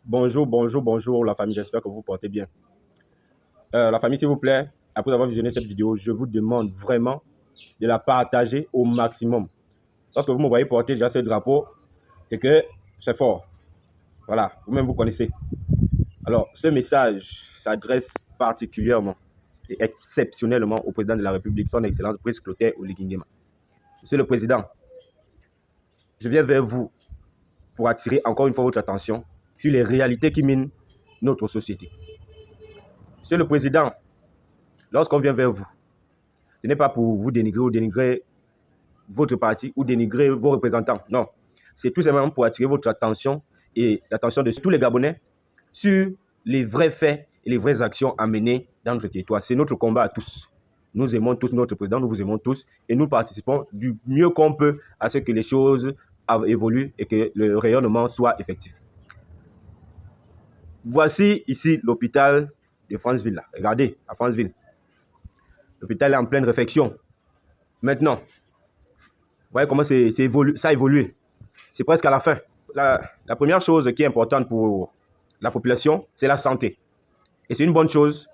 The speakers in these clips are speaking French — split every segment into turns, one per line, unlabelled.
Bonjour, bonjour, bonjour la famille, j'espère que vous vous portez bien. La famille, s'il vous plaît, après avoir visionné cette vidéo, je vous demande vraiment de la partager au maximum. Lorsque vous me voyez porter déjà ce drapeau, c'est que c'est fort. Voilà, vous-même vous connaissez. Alors, ce message s'adresse particulièrement et exceptionnellement au président de la République, son Excellence Brice Clotaire Oligui Nguema. Monsieur le Président, je viens vers vous pour attirer encore une fois votre attention sur les réalités qui minent notre société. Monsieur le Président, lorsqu'on vient vers vous, ce n'est pas pour vous dénigrer ou dénigrer votre parti ou dénigrer vos représentants. Non. C'est tout simplement pour attirer votre attention et l'attention de tous les Gabonais sur les vrais faits et les vraies actions à mener dans notre territoire. C'est notre combat à tous. Nous aimons tous notre président, nous vous aimons tous et nous participons du mieux qu'on peut à ce que les choses évoluent et que le rayonnement soit effectif. Voici ici l'hôpital de Franceville. Regardez, à Franceville. L'hôpital est en pleine réfection. Maintenant, vous voyez comment ça a évolué. C'est presque à la fin. La première chose qui est importante pour la population, c'est la santé. Et c'est une bonne chose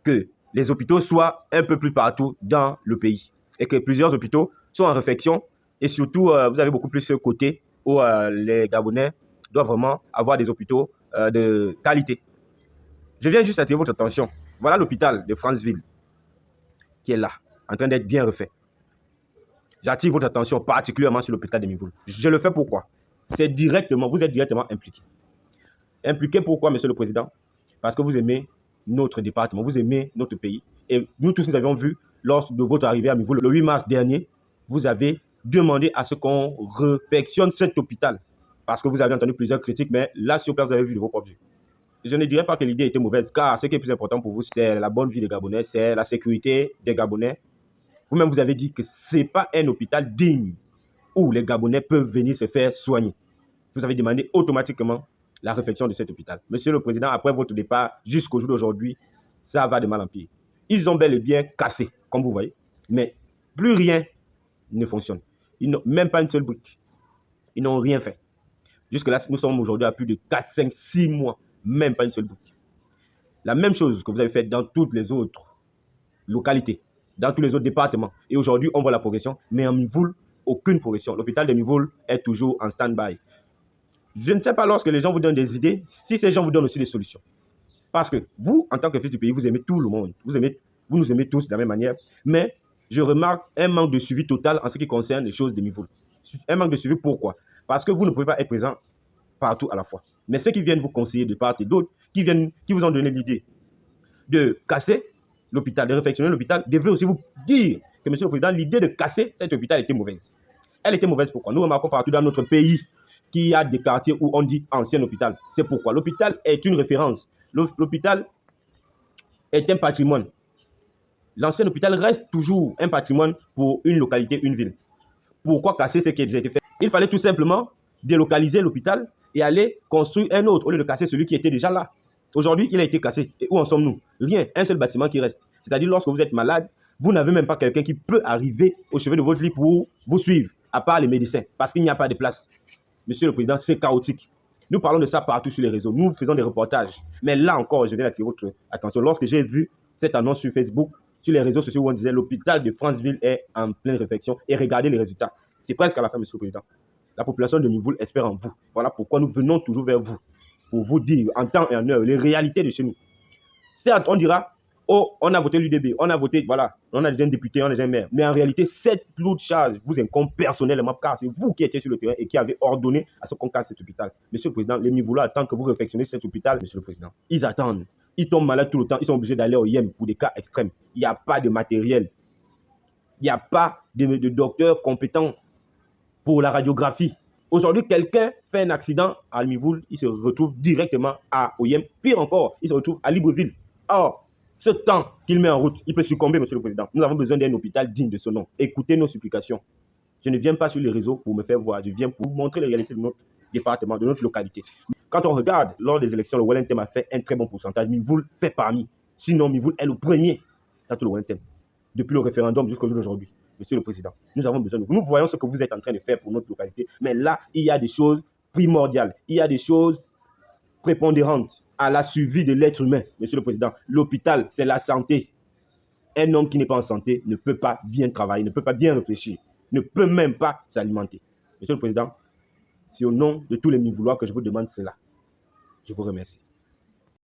que les hôpitaux soient un peu plus partout dans le pays. Et que plusieurs hôpitaux soient en réfection. Et surtout, vous avez beaucoup plus ce côté où les Gabonais doivent vraiment avoir des hôpitaux de qualité. Je viens juste attirer votre attention. Voilà l'hôpital de Franceville qui est là, en train d'être bien refait. J'attire votre attention particulièrement sur l'hôpital de Mivoul. Je le fais pourquoi? C'est directement, vous êtes directement impliqué. Impliqué pourquoi, Monsieur le Président? Parce que vous aimez notre département, vous aimez notre pays. Et nous tous, nous avions vu, lors de votre arrivée à Mivoul, le 8 mars dernier, vous avez demandé à ce qu'on réfectionne cet hôpital. Parce que vous avez entendu plusieurs critiques, mais là, sur place, vous avez vu de vos propres yeux. Je ne dirais pas que l'idée était mauvaise, car ce qui est plus important pour vous, c'est la bonne vie des Gabonais, c'est la sécurité des Gabonais. Vous-même, vous avez dit que ce n'est pas un hôpital digne où les Gabonais peuvent venir se faire soigner. Vous avez demandé automatiquement la réflexion de cet hôpital. Monsieur le Président, après votre départ jusqu'au jour d'aujourd'hui, ça va de mal en pire. Ils ont bel et bien cassé, comme vous voyez, mais plus rien ne fonctionne. Ils n'ont même pas une seule brique. Ils n'ont rien fait. Jusque-là, nous sommes aujourd'hui à plus de 4, 5, 6 mois, même pas une seule brique. La même chose que vous avez fait dans toutes les autres localités, dans tous les autres départements. Et aujourd'hui, on voit la progression, mais en Mivoul, aucune progression. L'hôpital de Mivoul est toujours en stand-by. Je ne sais pas, lorsque les gens vous donnent des idées, si ces gens vous donnent aussi des solutions. Parce que vous, en tant que fils du pays, vous aimez tout le monde. Vous nous aimez tous de la même manière. Mais je remarque un manque de suivi total en ce qui concerne les choses de Mivoul. Un manque de suivi, pourquoi? Parce que vous ne pouvez pas être présent partout à la fois. Mais ceux qui viennent vous conseiller de part et d'autre, qui vous ont donné l'idée de casser l'hôpital, de réfectionner l'hôpital, devraient aussi vous dire que, Monsieur le Président, l'idée de casser cet hôpital était mauvaise. Elle était mauvaise pourquoi? Nous remarquons partout dans notre pays qu'il y a des quartiers où on dit ancien hôpital. C'est pourquoi l'hôpital est une référence. L'hôpital est un patrimoine. L'ancien hôpital reste toujours un patrimoine pour une localité, une ville. Pourquoi casser ce qui a déjà été fait? Il fallait tout simplement délocaliser l'hôpital et aller construire un autre au lieu de casser celui qui était déjà là. Aujourd'hui, il a été cassé. Et où en sommes-nous? Rien, un seul bâtiment qui reste. C'est-à-dire, lorsque vous êtes malade, vous n'avez même pas quelqu'un qui peut arriver au chevet de votre lit pour vous suivre, à part les médecins, parce qu'il n'y a pas de place. Monsieur le Président, c'est chaotique. Nous parlons de ça partout sur les réseaux. Nous faisons des reportages. Mais là encore, je viens d'attirer votre attention. Lorsque j'ai vu cette annonce sur Facebook, sur les réseaux sociaux, où on disait l'hôpital de Franceville est en pleine réflexion, et regardez les résultats. C'est presque à la fin, Monsieur le Président. La population de Mivoul espère en vous. Voilà pourquoi nous venons toujours vers vous, pour vous dire en temps et en heure les réalités de chez nous. Certes, on dira, oh, on a voté l'UDB, on a voté, voilà, on a déjà un député, on a déjà un maire. Mais en réalité, cette lourde charge vous incombe personnellement, car c'est vous qui étiez sur le terrain et qui avez ordonné à ce qu'on casse cet hôpital. Monsieur le Président, les Mivoulois attendent que vous réflexionnez cet hôpital, Monsieur le Président. Ils attendent. Ils tombent malades tout le temps. Ils sont obligés d'aller au IEM pour des cas extrêmes. Il n'y a pas de matériel. Il n'y a pas de docteurs compétents pour la radiographie. Aujourd'hui, quelqu'un fait un accident à Mivoul, il se retrouve directement à Oyem. Pire encore, il se retrouve à Libreville. Or, ce temps qu'il met en route, il peut succomber, Monsieur le Président. Nous avons besoin d'un hôpital digne de ce nom. Écoutez nos supplications. Je ne viens pas sur les réseaux pour me faire voir. Je viens pour vous montrer les réalités de notre département, de notre localité. Quand on regarde, lors des élections, le Wellington a fait un très bon pourcentage. Mivoul fait parmi. Sinon, Mivoul est le premier dans tout le Wellington. Depuis le référendum jusqu'au jour d'aujourd'hui. Monsieur le Président, nous avons besoin de vous. Nous voyons ce que vous êtes en train de faire pour notre localité. Mais là, il y a des choses primordiales. Il y a des choses prépondérante à la survie de l'être humain, Monsieur le Président. L'hôpital, c'est la santé. Un homme qui n'est pas en santé ne peut pas bien travailler, ne peut pas bien réfléchir, ne peut même pas s'alimenter. Monsieur le Président, c'est au nom de tous les mi-vouloirs que je vous demande cela. Je vous remercie.